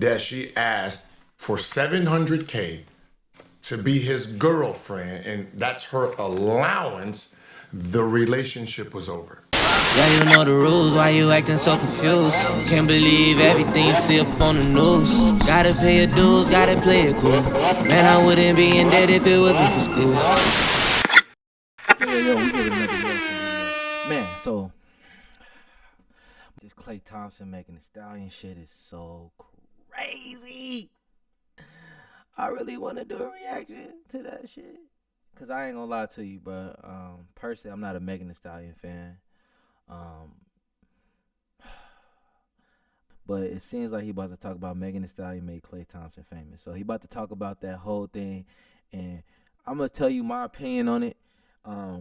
that she asked for $700K to be his girlfriend, and that's her allowance, the relationship was over. Yeah, you know the rules, why you acting so confused? Can't believe everything you see up on the news. Gotta pay your dues, gotta play it cool. Man, I wouldn't be in debt if it wasn't for school. Yo, we get another reaction video. Man, so this Klay Thompson making the Stallion shit is so crazy. I really want to do a reaction to that shit. Cause I ain't gonna lie to you, but personally, I'm not a Megan Thee Stallion fan. But it seems like he about to talk about Megan Thee Stallion made Klay Thompson famous. So he about to talk about that whole thing, and I'm gonna tell you my opinion on it. I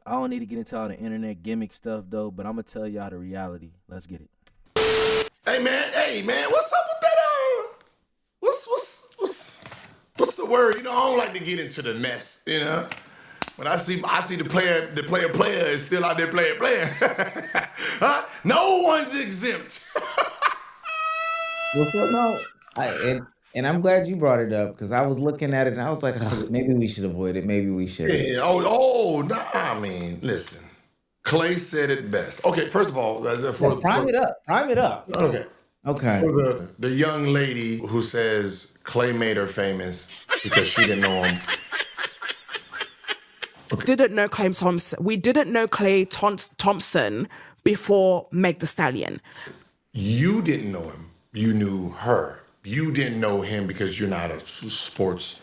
don't need to get into all the internet gimmick stuff though, but I'm gonna tell y'all the reality. Let's get it. Hey man, what's up with that? What's the word? You know, I don't like to get into the mess. You know, when I see the player is still out there playing. Huh? No one's exempt. Well, no, and I'm glad you brought it up because I was looking at it and I was like, oh, maybe we should avoid it. Maybe we should. Yeah. Nah, I mean, listen. Klay said it best. Okay, first of all, Prime it up. Okay. Okay. The young lady who says Klay made her famous because she didn't know him. Okay. Didn't know Klay Thompson. We didn't know Klay Thompson before Meg Thee Stallion. You didn't know him. You knew her. You didn't know him because you're not a sports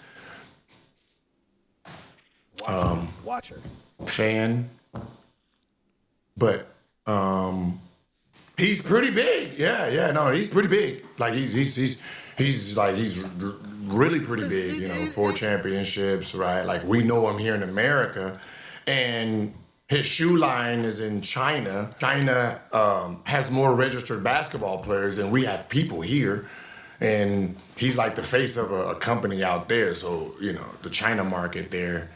Watcher. fan. But he's pretty big. No, he's pretty big. Like he's really pretty big, you know, 4 championships, right? Like we know him here in America, and his shoe line is in China. China has more registered basketball players than we have people here, and he's like the face of a company out there. So, you know, the China market there,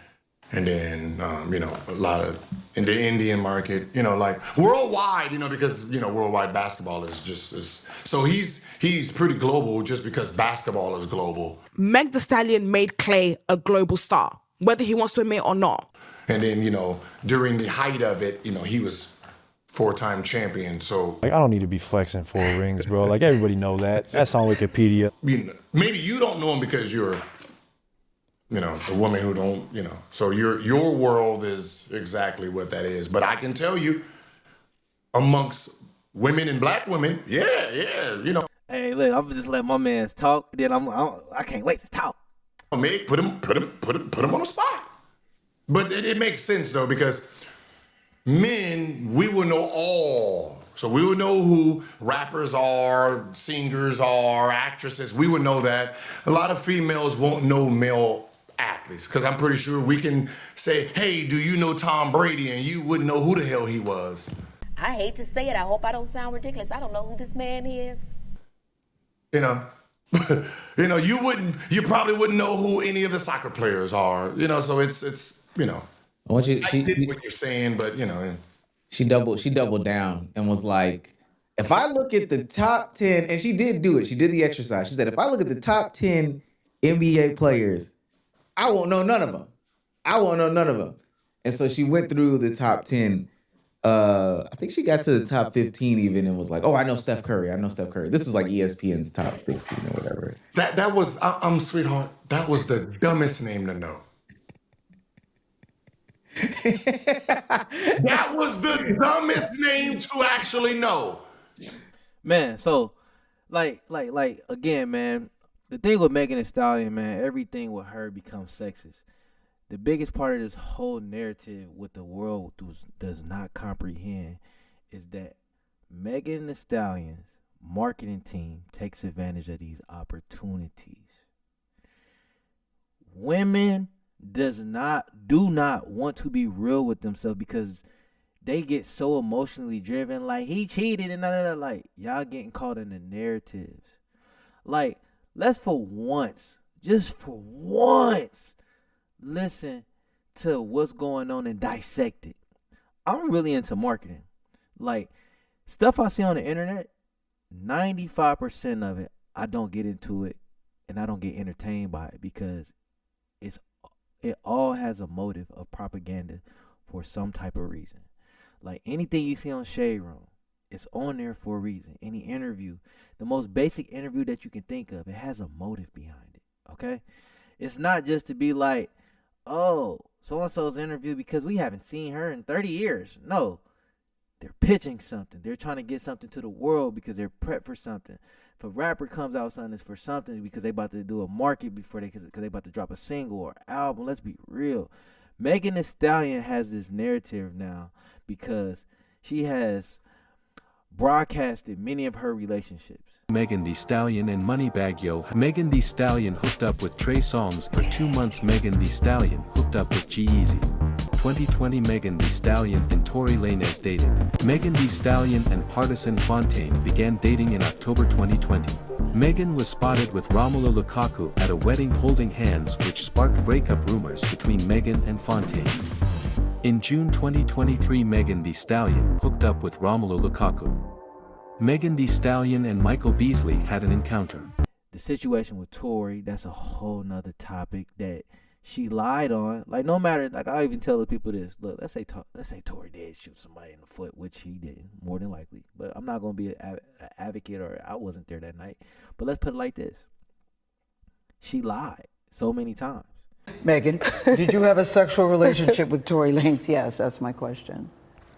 and then, you know, a lot of in the Indian market, you know, like worldwide, you know, because, you know, worldwide basketball so he's pretty global just because basketball is global. Meg Thee Stallion made Klay a global star, whether he wants to admit or not. And then, you know, during the height of it, you know, he was 4-time champion. So like, I don't need to be flexing 4 rings, bro. Like, everybody know that. That's on Wikipedia. You know, maybe you don't know him because you're, you know, a woman who don't, you know. So your world is exactly what that is. But I can tell you, amongst women and black women, yeah, you know. Hey, look, I'm just let my mans talk. Then I can't wait to talk. Put him on the spot. But it makes sense though, because men, we will know all. So we would know who rappers are, singers are, actresses. We would know that. A lot of females won't know male athletes, because I'm pretty sure we can say, hey, do you know Tom Brady? And you wouldn't know who the hell he was. I hate to say it. I hope I don't sound ridiculous. I don't know who this man is. You know, you know, you probably wouldn't know who any of the soccer players are. You know, so it's you know. I get what you're saying, but you know. She doubled down and was like, if I look at the top 10, and she did do it. She did the exercise. She said, if I look at the top 10 NBA players, I won't know none of them. And so she went through the top 10. I think she got to the top 15 even and was like, oh, I know Steph Curry. This was like ESPN's top 15 or whatever. That was, sweetheart, that was the dumbest name to know. That was the dumbest name to actually know. Man, so like again, man, the thing with Megan Thee Stallion, man, everything with her becomes sexist. The biggest part of this whole narrative what the world does not comprehend is that Megan Thee Stallion's marketing team takes advantage of these opportunities. Women do not want to be real with themselves because they get so emotionally driven, like he cheated and that. Like, y'all getting caught in the narratives. Like, let's just for once, listen to what's going on and dissect it. I'm really into marketing. Like, stuff I see on the internet, 95% of it, I don't get into it and I don't get entertained by it because it all has a motive of propaganda for some type of reason. Like anything you see on Shade Room, it's on there for a reason. Any interview, the most basic interview that you can think of, it has a motive behind it. Okay? It's not just to be like, oh, so-and-so's interview because we haven't seen her in 30 years. No. They're pitching something. They're trying to get something to the world because they're prepped for something. If a rapper comes out something, it's for something because they about to do a market before because they about to drop a single or album. Let's be real. Megan Thee Stallion has this narrative now because she has broadcasted many of her relationships. Megan Thee Stallion and Moneybagg Yo. Megan Thee Stallion hooked up with Trey Songz for 2 months. Megan Thee Stallion hooked up with G-Eazy. 2020 Megan Thee Stallion and Tory Lanez dated. Megan Thee Stallion and Partisan Fontaine began dating in October 2020. Megan was spotted with Romelu Lukaku at a wedding holding hands, which sparked breakup rumors between Megan and Fontaine. In June 2023 Megan Thee Stallion hooked up with Romelu Lukaku. Megan Thee Stallion and Michael Beasley had an encounter. The situation with Tory, that's a whole nother topic that she lied on. Like no matter, like I even tell the people this. Look, let's say Tory did shoot somebody in the foot, which he didn't, more than likely. But I'm not gonna be an advocate, or I wasn't there that night. But let's put it like this: she lied so many times. Megan, did you have a sexual relationship with Tory Lanez? Yes, that's my question.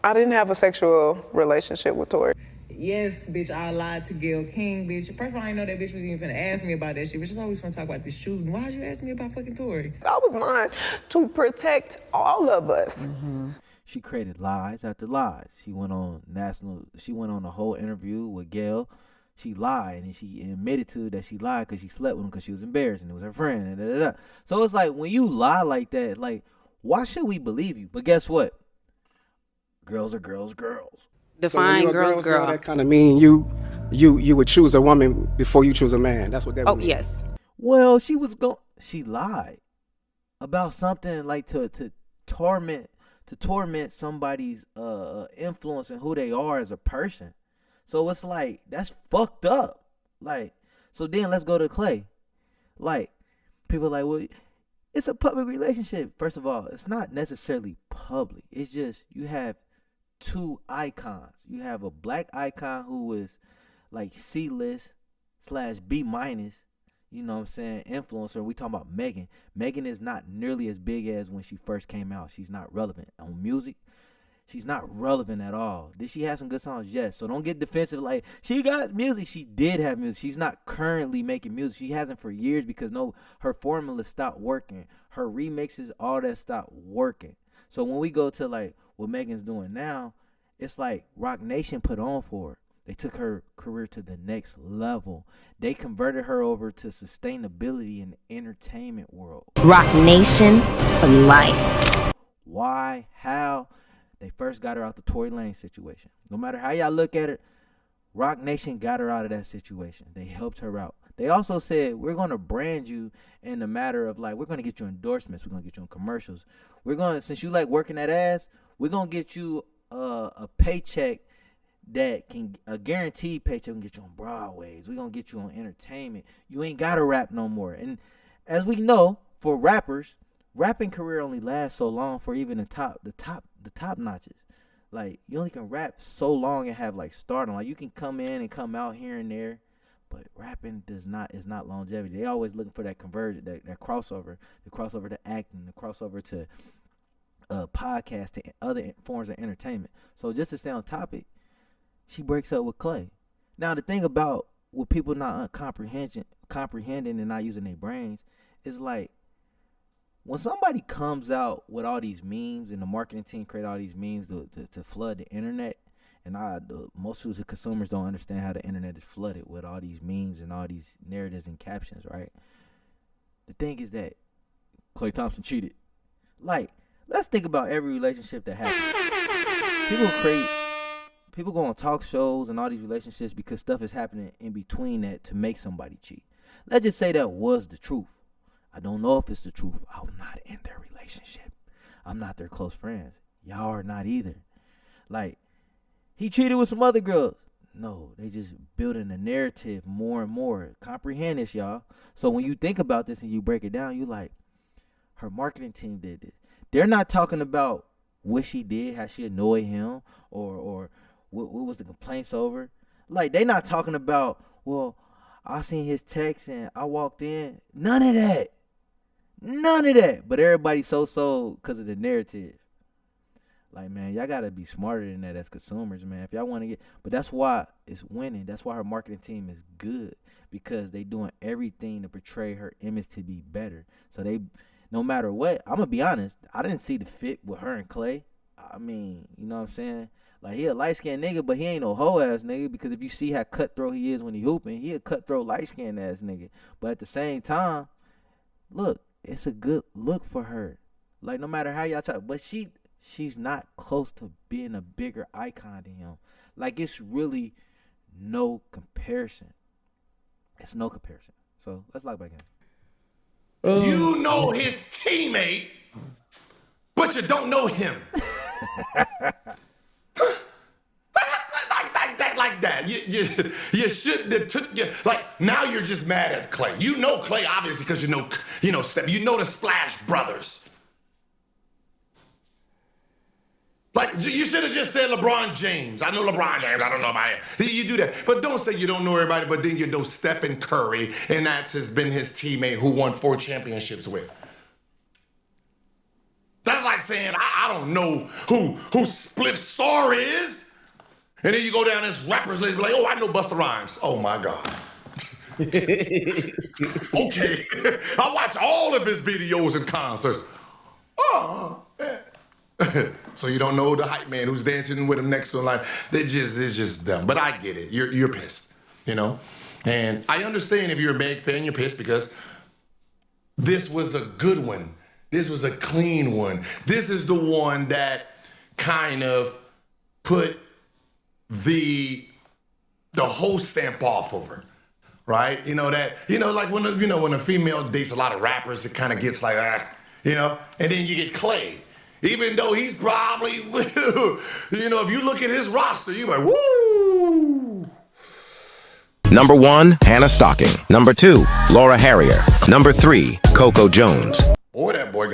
I didn't have a sexual relationship with Tory. Yes, bitch, I lied to Gayle King, bitch. First of all, I didn't know that bitch was even gonna ask me about that shit. Bitch, she's always gonna talk about this shooting. Why'd you ask me about fucking Tory? I was lying to protect all of us. Mm-hmm. She created lies after lies. She went on a whole interview with Gayle. She lied, and she admitted to that she lied because she slept with him because she was embarrassed and it was her friend. And da, da, da. So it's like when you lie like that, like why should we believe you? But guess what? Girls are girls. Define so girl. That kind of mean you would choose a woman before you choose a man. That's what that would mean. Yes. Well, she lied about something like to torment somebody's influence and who they are as a person. So it's like that's fucked up. Like, so then let's go to Klay. Like, people are like, well, it's a public relationship. First of all, it's not necessarily public. It's just you have two icons. You have a black icon who is like C-list / B-, you know what I'm saying, influencer. We talking about Megan. Megan is not nearly as big as when she first came out. She's not relevant on music. She's not relevant at all. Did she have some good songs? Yes. So don't get defensive like she got music. She did have music. She's not currently making music. She hasn't for years because her formula stopped working. Her remixes, all that stopped working. So when we go to like what Megan's doing now, it's like Rock Nation put on for her. They took her career to the next level. They converted her over to sustainability in the entertainment world. Rock Nation for life. Why? How? They first got her out the Tory Lanez situation. No matter how y'all look at it, Rock Nation got her out of that situation. They helped her out. They also said, we're going to brand you in the matter of like, we're going to get you endorsements. We're going to get you on commercials. Since you like working that ass, we're going to get you a paycheck that a guaranteed paycheck can get you on Broadways. We're going to get you on entertainment. You ain't got to rap no more. And as we know, for rappers, rapping career only lasts so long for even the top notches. Like, you only can rap so long and have like stardom. Like, you can come in and come out here and there, but rapping is not longevity. They always looking for that conversion, that crossover, the crossover to acting, the crossover to podcast and other forms of entertainment. So just to stay on topic, she breaks up with Klay. Now the thing about with people not comprehending and not using their brains is like, when somebody comes out with all these memes and the marketing team create all these memes to flood the internet, and most of the consumers don't understand how the internet is flooded with all these memes and all these narratives and captions, right? The thing is that Klay Thompson cheated. Like, let's think about every relationship that happens. People go on talk shows and all these relationships because stuff is happening in between that to make somebody cheat. Let's just say that was the truth. I don't know if it's the truth. I'm not in their relationship. I'm not their close friends. Y'all are not either. Like, he cheated with some other girls. No, they just building a narrative more and more. Comprehend this, y'all. So when you think about this and you break it down, you like, her marketing team did this. They're not talking about what she did, how she annoyed him, or what was the complaints over. Like, they not talking about, well, I seen his text and I walked in. None of that. None of that. But everybody's so sold because of the narrative. Like, man, y'all got to be smarter than that as consumers, man. If y'all want to get, but that's why it's winning. That's why her marketing team is good, because they doing everything to portray her image to be better. So they, no matter what, I'm going to be honest, I didn't see the fit with her and Klay. I mean, you know what I'm saying? Like, he a light-skinned nigga, but he ain't no hoe-ass nigga, because if you see how cutthroat he is when he hooping, he a cutthroat light-skinned ass nigga. But at the same time, look, it's a good look for her. Like, no matter how y'all try, but she's not close to being a bigger icon than him. Like, it's really no comparison. It's no comparison. So let's lock back in. You know his teammate, but you don't know him. like that. You shouldn't have took you. Like, now you're just mad at Klay. You know Klay obviously because you know the Splash Brothers. Like, you should have just said LeBron James. I know LeBron James. I don't know about it. You do that. But don't say you don't know everybody, but then you know Stephen Curry, and that's been his teammate who won 4 championships with. That's like saying, I don't know who Spliff Star is. And then you go down this rappers list and be like, oh, I know Busta Rhymes. Oh, my God. Okay. I watch all of his videos and concerts. Oh, yeah. So you don't know the hype man who's dancing with him next to him. Like, it's just dumb. But I get it. You're pissed, you know? And I understand if you're a Meg fan, you're pissed because this was a good one. This was a clean one. This is the one that kind of put the whole stamp off of her, right? Like when a female dates a lot of rappers, it kind of gets like, and then you get Klay. Even though he's probably, if you look at his roster, you're like, woo! Number 1, Hannah Stocking. Number 2, Laura Harrier. Number 3, Coco Jones. Boy, that boy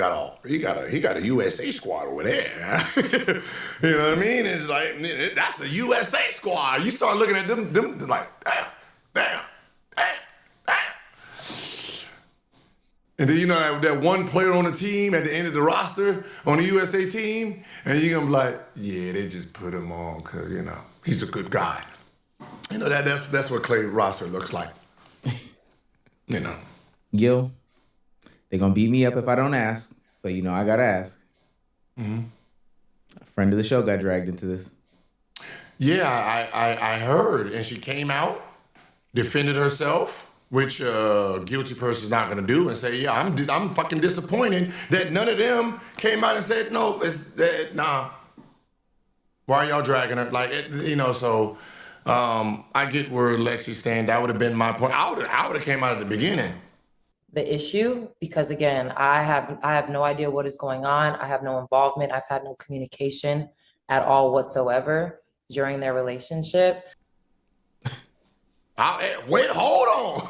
he got a USA squad over there. You know what I mean? It's like, that's a USA squad. You start looking at them like, damn. And then that one player on the team at the end of the roster on the USA team, and you're gonna be like, yeah, they just put him on because he's a good guy. That's what Klay roster looks like. Gil, they're gonna beat me up if I don't ask, so I gotta ask. Mm-hmm. A friend of the show got dragged into this. Yeah, I heard, and she came out, defended herself, which a guilty person's not going to do, and say, yeah, I'm fucking disappointed that none of them came out and said, no, nah. Why are y'all dragging her? Like, so I get where Lexi stand. That would have been my point. I would have came out at the beginning. The issue, because again, I have no idea what is going on. I have no involvement. I've had no communication at all whatsoever during their relationship. Wait, hold on.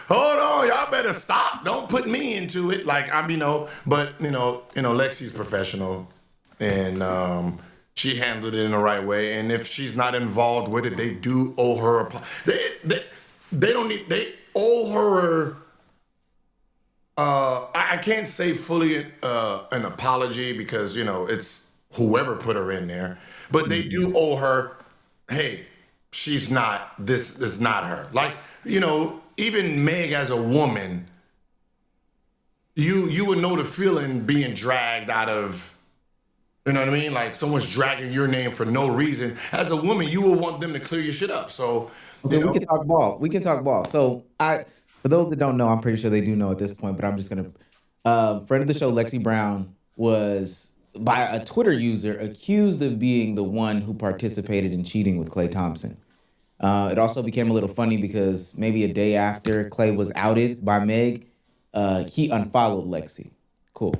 Hold on. Y'all better stop. Don't put me into it. Like, but Lexi's professional, and she handled it in the right way. And if she's not involved with it, they do owe her they owe her I can't say fully an apology because it's whoever put her in there, but they do owe her, hey, this is not her. Like, even Meg as a woman, you would know the feeling being dragged out of, you know what I mean? Like, someone's dragging your name for no reason. As a woman, you would want them to clear your shit up. So, we can talk ball. So for those that don't know, I'm pretty sure they do know at this point, but I'm just going to, friend of the show, Lexi Brown, was by a Twitter user accused of being the one who participated in cheating with Klay Thompson. It also became a little funny because maybe a day after Klay was outed by Meg, he unfollowed Lexi. Cool.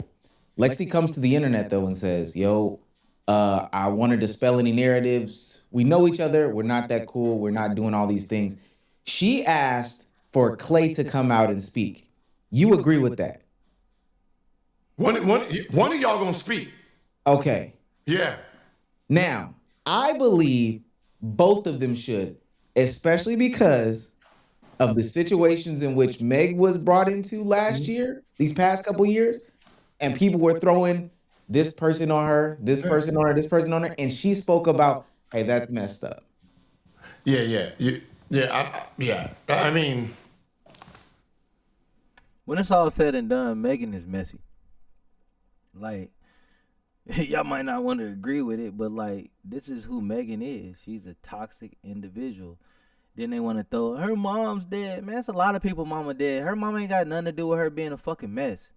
Lexi comes to the internet though and says, yo, I want to dispel any narratives. We know each other. We're not that cool. We're not doing all these things. She asked for Klay to come out and speak. You agree with that? One of y'all gonna speak. Okay. Yeah. Now, I believe both of them should, especially because of the situations in which Meg was brought into last year, these past couple years, and people were throwing this person on her, this person on her, this person on her, and she spoke about, hey, that's messed up. Yeah. I mean, when it's all said and done, Megan is messy. Like, y'all might not want to agree with it, but like, this is who Megan is. She's a toxic individual. Then they want to throw her mom's dead. Man, that's a lot of people mama dead. Her mama ain't got nothing to do with her being a fucking mess.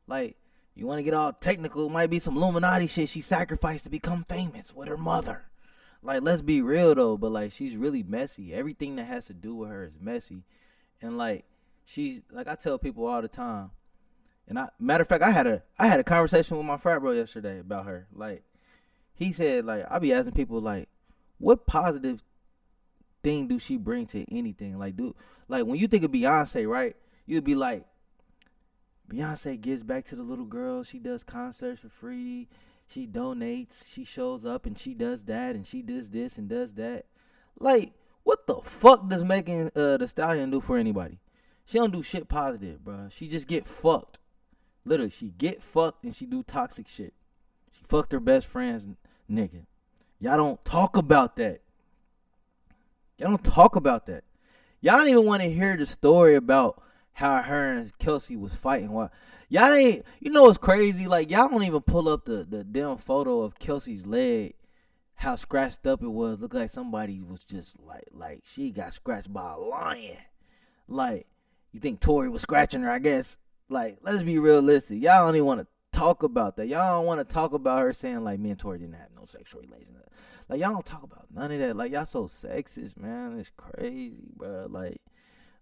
Like, you want to get all technical, it might be some Illuminati shit she sacrificed to become famous with her mother. Like, let's be real though, but like, she's really messy. Everything that has to do with her is messy. And like, she's, like I tell people all the time, and matter of fact, I had a conversation with my frat bro yesterday about her. Like, he said, like, I be asking people, like, what positive thing do she bring to anything? Like, when you think of Beyonce, right? You'd be like, Beyonce gives back to the little girls. She does concerts for free. She donates. She shows up and she does that and she does this and does that. Like, what the fuck does Megan the Stallion do for anybody? She don't do shit positive, bro. She just get fucked. Literally, she get fucked and she do toxic shit. She fucked her best friend's nigga. Y'all don't talk about that. Y'all don't talk about that. Y'all don't even want to hear the story about how her and Kelsey was fighting. Why? Y'all ain't, you know what's crazy? Like, y'all don't even pull up the damn photo of Kelsey's leg, how scratched up it was. Looked like somebody was just like she got scratched by a lion. Like, you think Tori was scratching her, I guess. Like, let's be realistic. Y'all don't even want to talk about that. Y'all don't want to talk about her saying, like, me and Tori didn't have no sexual relations. Like, y'all don't talk about none of that. Like, y'all so sexist, man. It's crazy, bro.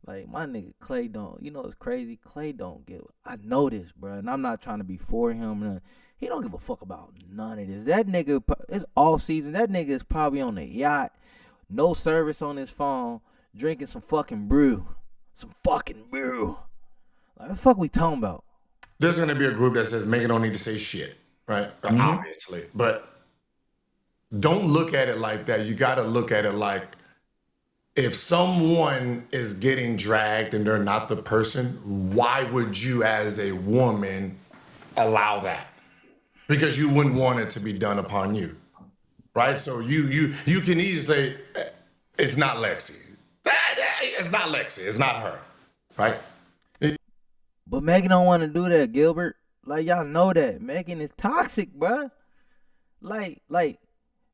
Like my nigga Klay don't, you know what's crazy? Klay don't give, I know this, bro. And I'm not trying to be for him. He don't give a fuck about none of this. That nigga, it's off season. That nigga is probably on the yacht, no service on his phone, drinking some fucking brew. Some fucking brew. Like, what the fuck we talking about? There's going to be a group that says Megan don't need to say shit, right? Mm-hmm. Obviously. But don't look at it like that. You got to look at it like, if someone is getting dragged and they're not the person, why would you as a woman allow that? Because you wouldn't want it to be done upon you, right? So you can easily say, it's not Lexi. It's not Lexi. It's not her, right? But Megan don't want to do that, Gilbert. Like, y'all know that. Megan is toxic, bruh. Like,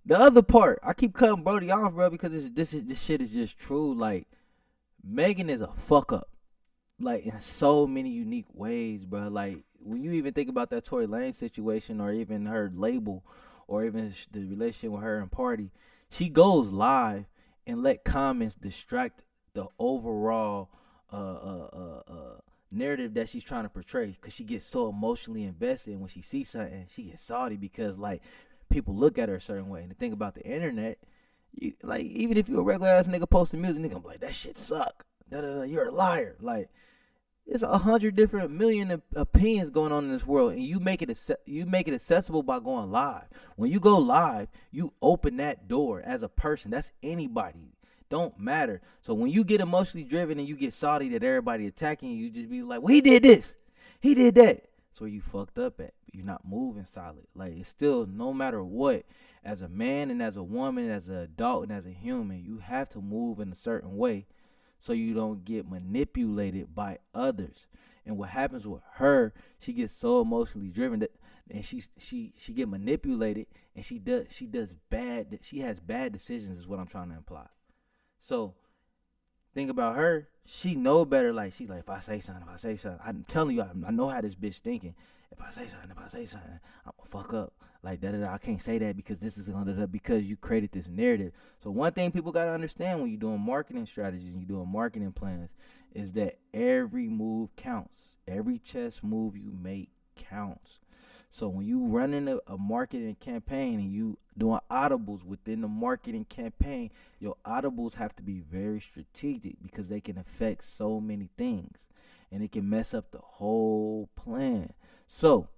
the other part, I keep cutting Brody off, bro, because this shit is just true. Like, Megan is a fuck up, like, in so many unique ways, bro. Like, when you even think about that Tory Lanez situation, or even her label, or even the relationship with her and Party, she goes live and let comments distract the overall narrative that she's trying to portray, because she gets so emotionally invested. And when she sees something, she gets salty because, like, people look at her a certain way. And the thing about the internet, you, like, even if you're a regular ass nigga posting music, nigga be like, that shit suck. You're a liar. Like, there's 100 different million opinions going on in this world, and you make it accessible by going live. When you go live, you open that door as a person. That's anybody. Don't matter. So when you get emotionally driven and you get salty that everybody attacking you, you just be like, well, he did this, he did that. That's where you fucked up at. You're not moving solid. Like, it's still, no matter what, as a man and as a woman, as an adult and as a human, you have to move in a certain way so you don't get manipulated by others. And what happens with her, she gets so emotionally driven that, and she get manipulated, and she has bad decisions, is what I'm trying to imply. So think about her. She know better. Like, she's like, if I say something, I'm telling you, I know how this bitch thinking. If I say something, I'm gonna fuck up. Like, I can't say that because this is gonna, because you created this narrative. So one thing people gotta understand when you're doing marketing strategies and you're doing marketing plans is that every move counts. Every chess move you make counts. So when you running a marketing campaign and you doing audibles within the marketing campaign, your audibles have to be very strategic because they can affect so many things and it can mess up the whole plan. So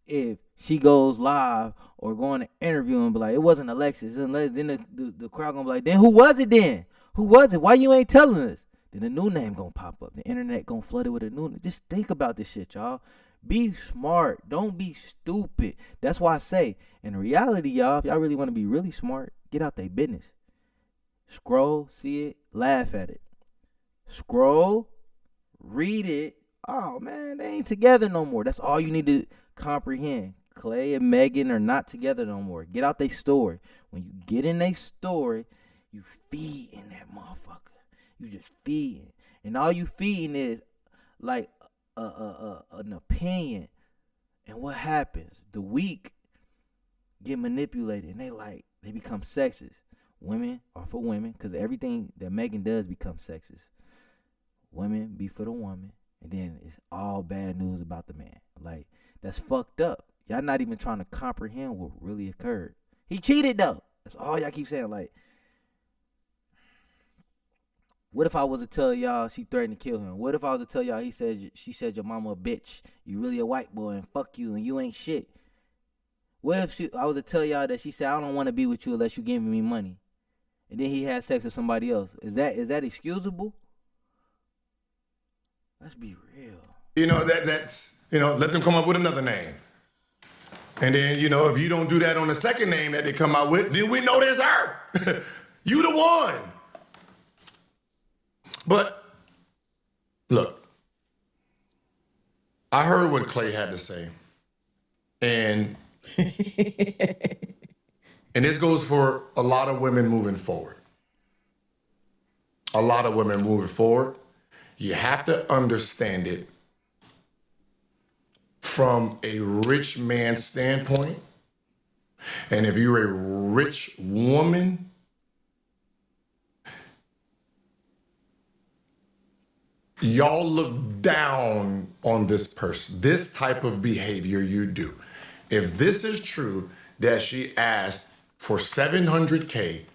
if she goes live or going to interview and be like, it wasn't Alexis, then the crowd gonna be like, then who was it then? Who was it? Why you ain't telling us? Then a new name gonna pop up. The internet gonna flood it with a new name. Just think about this shit, y'all. Be smart. Don't be stupid. That's why I say, in reality, y'all, if y'all really want to be really smart, get out their business. Scroll, see it, laugh at it. Scroll, read it. Oh, man, they ain't together no more. That's all you need to comprehend. Klay and Megan are not together no more. Get out their story. When you get in their story, you feed in that motherfucker. You just feeding. And all you feeding is like an opinion. And what happens? The weak get manipulated and they become sexist. Women are for women because everything that Megan does becomes sexist. Women be for the woman, and then it's all bad news about the man. Like, that's fucked up. Y'all not even trying to comprehend what really occurred. He cheated though. That's all y'all keep saying. Like, what if I was to tell y'all she threatened to kill him? What if I was to tell y'all she said your mama a bitch? You really a white boy and fuck you and you ain't shit. What if I was to tell y'all that she said I don't want to be with you unless you give me money, and then he had sex with somebody else? Is that excusable? Let's be real. That's let them come up with another name. And then, if you don't do that on the second name that they come out with, then we know there's her. You the one. But look, I heard what Klay had to say. And and this goes for a lot of women moving forward. A lot of women moving forward. You have to understand it from a rich man's standpoint. And if you're a rich woman, y'all look down on this person, this type of behavior you do. If this is true that she asked for $700K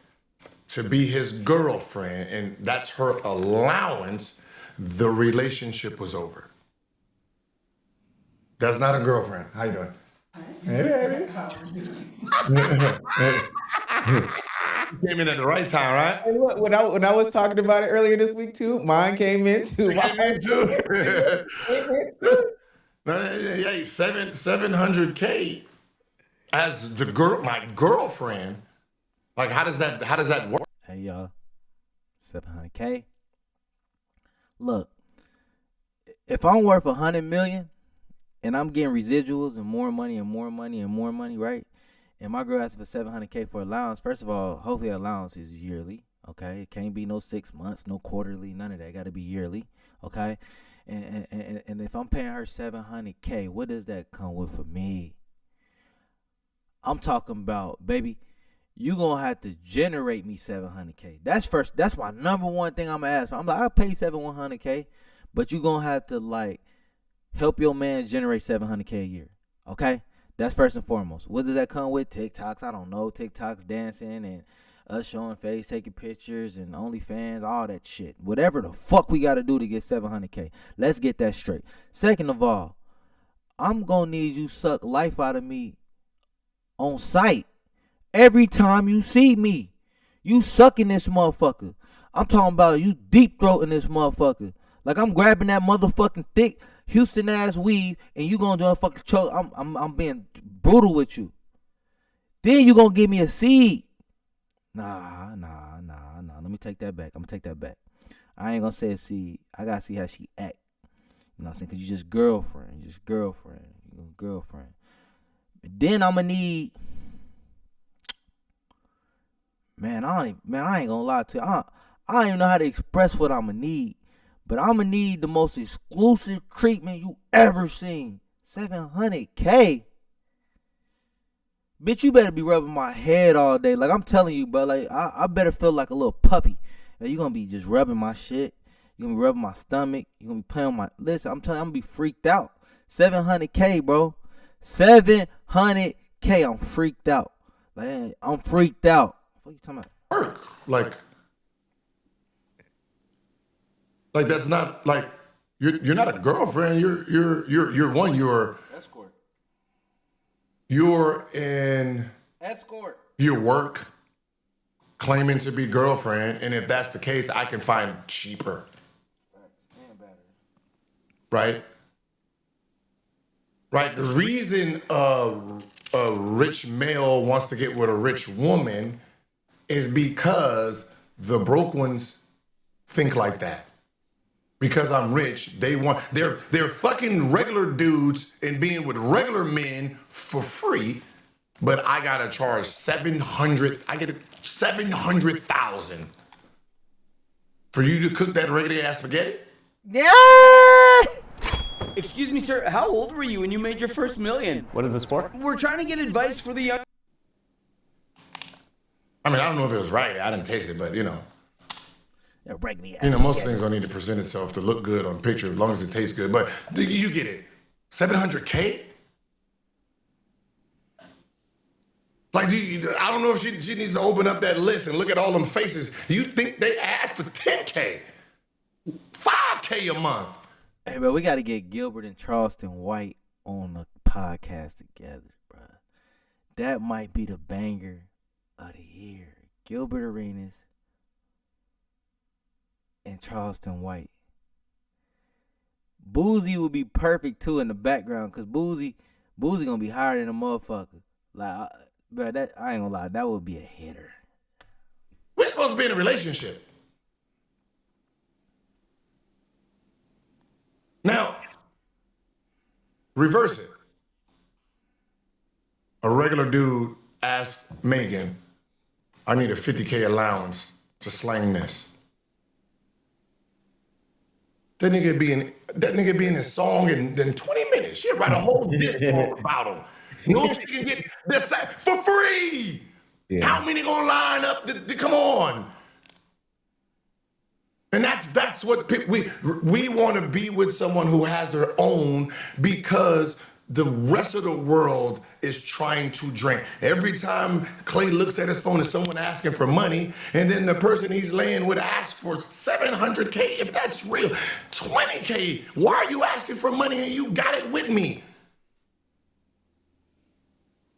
to be his girlfriend and that's her allowance, the relationship was over. That's not a girlfriend. How you doing? Hey, baby. Came in at the right time, right? And look, when I was talking about it earlier this week too, mine came in too. Hey, 700K as my girlfriend. Like, how does that work? Hey y'all, 700K. Look, if I'm worth 100 million and I'm getting residuals and more money and more money and more money, right? And my girl asks for 700K for allowance. First of all, hopefully allowance is yearly, okay? It can't be no 6 months, no quarterly, none of that. It got to be yearly, okay? And if I'm paying her 700K, what does that come with for me? I'm talking about, baby, you gonna have to generate me 700K. That's my number one thing I'm gonna ask for. I'm like, I'll pay 100K, but you gonna have to help your man generate 700K a year, okay? That's first and foremost. What does that come with? TikToks, I don't know. TikToks dancing and us showing face, taking pictures and OnlyFans, all that shit. Whatever the fuck we got to do to get 700K. Let's get that straight. Second of all, I'm going to need you suck life out of me on sight. Every time you see me, you sucking this motherfucker. I'm talking about you deep throating this motherfucker. Like I'm grabbing that motherfucking thick Houston ass weave and you gonna do a fucking choke. I'm being brutal with you. Then you gonna give me a seed. Nah. Let me take that back. I'm gonna take that back. I ain't gonna say a seed. I gotta see how she act. You know what I'm saying? Cause you just girlfriend. You girlfriend. Then I'm gonna need. Man, I ain't gonna lie to you. I don't even know how to express what I'm gonna need. But I'm gonna need the most exclusive treatment you ever seen. 700K. Bitch, you better be rubbing my head all day. Like, I'm telling you, bro. Like, I better feel like a little puppy. Like, you're gonna be just rubbing my shit. You're gonna be rubbing my stomach. You're gonna be playing on my... Listen, I'm telling you, I'm gonna be freaked out. 700K, bro. $700K. I'm freaked out. Like, I'm freaked out. What are you talking about? Work. Like that's not like you're not a girlfriend. You're one. Escort. You're in Escort. your work claiming to be girlfriend, and if that's the case, I can find cheaper. Right? Right. The reason a rich male wants to get with a rich woman is because the broke ones think like that. Because I'm rich, they're fucking regular dudes and being with regular men for free, but I gotta charge $700,000 for you to cook that regular ass spaghetti? Yeah. Excuse me, sir. How old were you when you made your first million? What is this for? We're trying to get advice for the young. I mean, I don't know if it was right. I didn't taste it, but you know. Regular Most things don't need to present itself to look good on picture as long as it tastes good. But you get it. $700K? Like, I don't know if she needs to open up that list and look at all them faces. You think they asked for $10K? $5K a month. Hey, bro, we got to get Gilbert and Charleston White on the podcast together, bro. That might be the banger of the year. Gilbert Arenas and Charleston White. Boozy would be perfect too in the background, cause Boozy gonna be higher than a motherfucker. Like, bro, that I ain't gonna lie, that would be a hitter. We're supposed to be in a relationship. Now, reverse it. A regular dude asked Megan, "I need a $50K allowance to slang this." That nigga be in his song in 20 minutes. She'll write a whole disc about him. You know she can get this for free. Yeah. How many gonna line up to come on? And that's what we want to be with, someone who has their own, because the rest of the world is trying to drink. Every time Klay looks at his phone, is someone asking for money, and then the person he's laying with asks for $700K. If that's real, $20K. Why are you asking for money and you got it with me?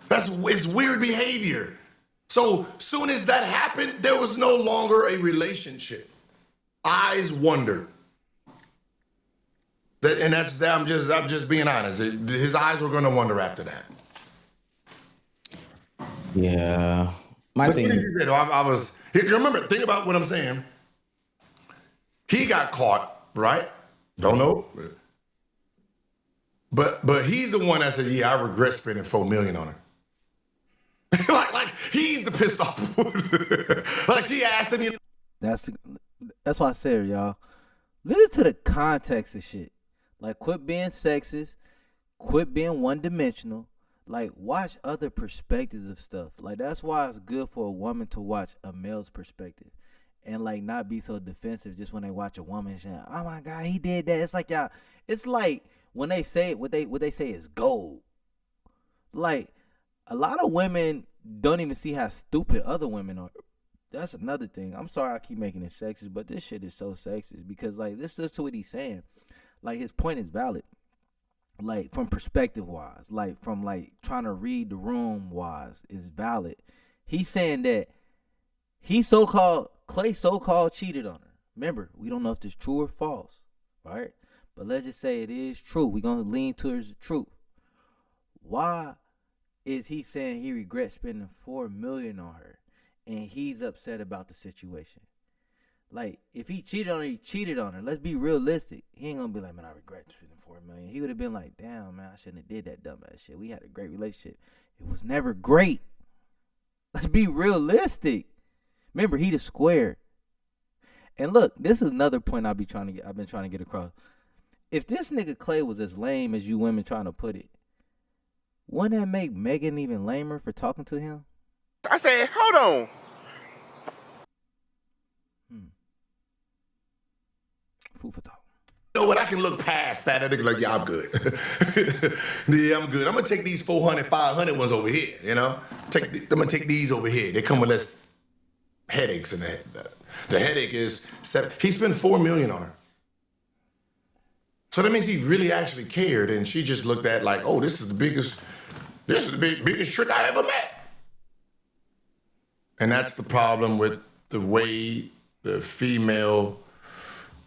It's weird behavior. So soon as that happened, there was no longer a relationship. Eyes wondered. And I'm just being honest. His eyes were going to wonder after that. Yeah, my thing. Remember, think about what I'm saying. He got caught, right? Don't know. But he's the one that said, "Yeah, I regret spending $4 million on her." like he's the pissed off one. Like she asked him. That's why I said, y'all, listen to the context of shit. Like, quit being sexist, quit being one-dimensional. Like, watch other perspectives of stuff. Like, that's why it's good for a woman to watch a male's perspective, and like not be so defensive just when they watch a woman saying, "Oh my God, he did that." It's like, y'all, it's like when they say it, what they say is gold. Like, a lot of women don't even see how stupid other women are. That's another thing. I'm sorry I keep making it sexist, but this shit is so sexist because, like, this is what he's saying. Like, his point is valid. Like, from perspective wise, like from like trying to read the room wise is valid. He's saying that Klay so-called cheated on her. Remember, we don't know if this is true or false, right? But let's just say it is true. We're gonna lean towards the truth. Why is he saying he regrets spending $4 million on her and he's upset about the situation? Like, if he cheated on her, he cheated on her. Let's be realistic. He ain't gonna be like, "Man, I regret spending $4 million." He would have been like, "Damn, man, I shouldn't have did that dumbass shit. We had a great relationship. It was never great." Let's be realistic. Remember, he the square. And look, this is another point I've been trying to get across. If this nigga Klay was as lame as you women trying to put it, wouldn't that make Megan even lamer for talking to him? I said, hold on. Food for thought. know what? I can look past that. And they're like, yeah, I'm good. Yeah, I'm good. I'm gonna take these 400, 500 ones over here. You know, I'm gonna take these over here. They come with less headaches in the head. The headache is he spent $4 million on her. So that means he really actually cared, and she just looked at like, oh, this is the biggest trick I ever met. And that's the problem with the way the female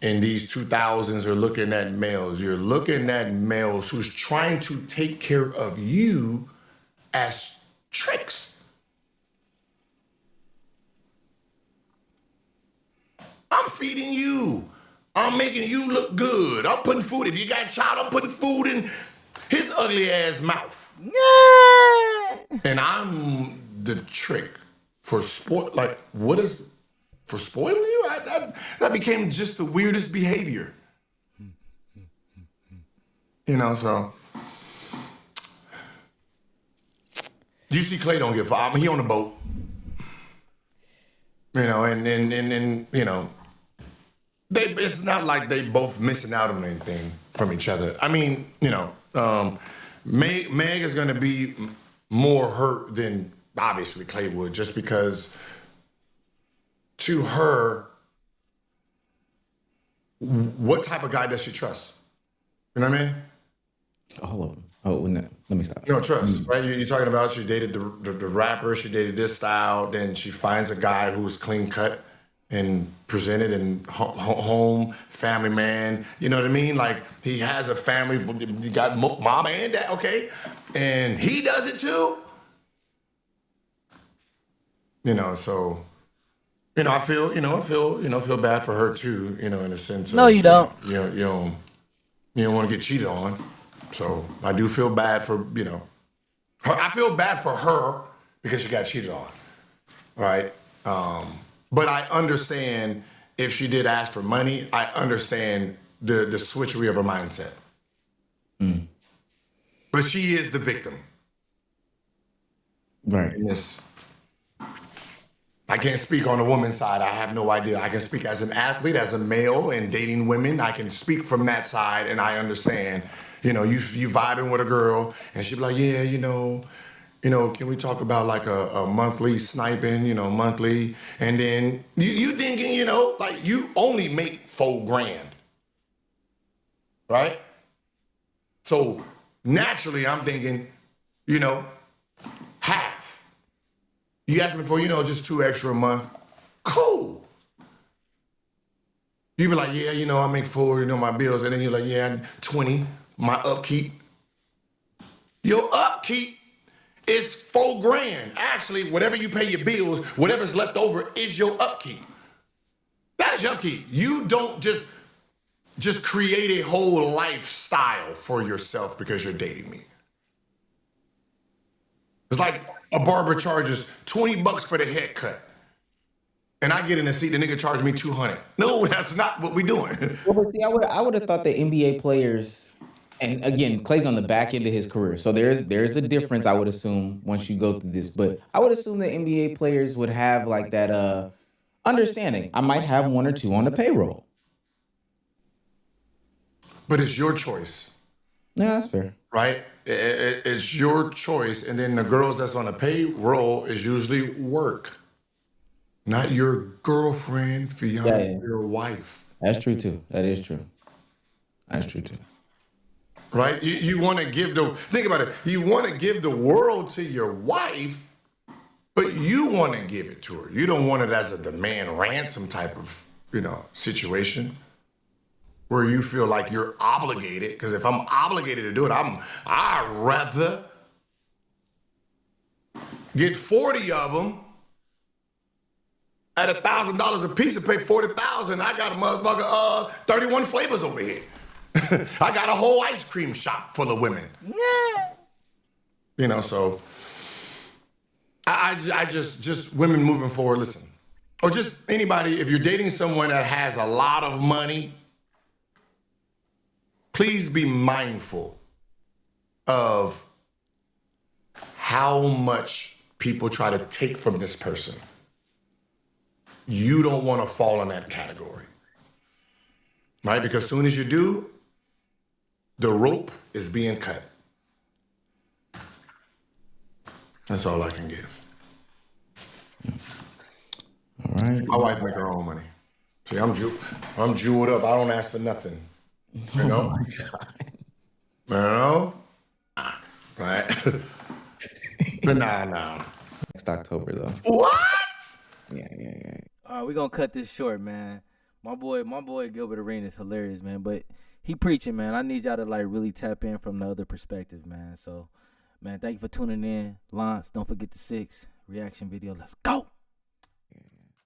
in these 2000s are looking at males. You're looking at males who's trying to take care of you as tricks. I'm feeding you. I'm making you look good. I'm putting food. If you got a child, I'm putting food in his ugly ass mouth. And I'm the trick for sport. Like, what is for spoiling you? That became just the weirdest behavior. You know, so. You see Klay don't give up. He on the boat. You know, and you know, it's not like they both missing out on anything from each other. I mean, you know, Meg is going to be more hurt than obviously Klay would, just because to her, what type of guy does she trust? You know what I mean? All of them. Oh, no, let me stop. You don't trust, right? You're talking about she dated the rapper, she dated this style, then she finds a guy who's clean cut and presented and home, family man. You know what I mean? Like, he has a family, you got mom and dad, okay? And he does it too? You know, so, you know, I feel bad for her too, you know, in a sense of, No, you don't. You don't want to get cheated on. So I do feel bad for, you know, I feel bad for her because she got cheated on, right? But I understand if she did ask for money, I understand the switchery of her mindset. Mm. But she is the victim. Right. I can't speak on the woman's side. I have no idea. I can speak as an athlete, as a male, and dating women. I can speak from that side, and I understand. You know, you vibing with a girl, and she be like, yeah, you know, can we talk about like a monthly sniping, you know, monthly? And then you thinking, you know, like you only make $4,000, right? So naturally, I'm thinking, you know, half. You ask me for, you know, just $2 extra a month. Cool. You be like, yeah, you know, I make $4, you know, my bills. And then you're like, yeah, 20, my upkeep. Your upkeep is $4,000. Actually, whatever you pay your bills, whatever's left over is your upkeep. That is your upkeep. You don't just create a whole lifestyle for yourself because you're dating me. It's like a barber charges $20 for the haircut. And I get in the seat, the nigga charge me $200. No, that's not what we doing. Well, but see, I would have thought the NBA players, and again, Klay's on the back end of his career, so there's a difference, I would assume, once you go through this. But I would assume the NBA players would have like that understanding. I might have one or two on the payroll. But it's your choice. Yeah, that's fair. Right? It's your choice. And then the girls that's on the payroll is usually work. Not your girlfriend, fiance, your wife. That's true too. That is true. That's true too. Right? You want to give think about it. You want to give the world to your wife, but you want to give it to her. You don't want it as a demand ransom type of, you know, situation where you feel like you're obligated. Because if I'm obligated to do it, I'd rather get 40 of them at $1,000 a piece and pay $40,000. I got a motherfucker 31 flavors over here. I got a whole ice cream shop full of women. Yeah. You know, so I just women moving forward, listen. Or just anybody, if you're dating someone that has a lot of money, please be mindful of how much people try to take from this person. You don't want to fall in that category. right? Because as soon as you do, the rope is being cut. That's all I can give. All right. My wife make her own money. See, I'm jeweled up. I don't ask for nothing. You know? Oh my God. You know? Right? But nah. Next October though. What? Yeah. All right, we're gonna cut this short, man. My boy Gilbert Arenas is hilarious, man. But he preaching, man. I need y'all to like really tap in from the other perspective, man. So, man, thank you for tuning in. Lance, don't forget the 6 reaction video. Let's go.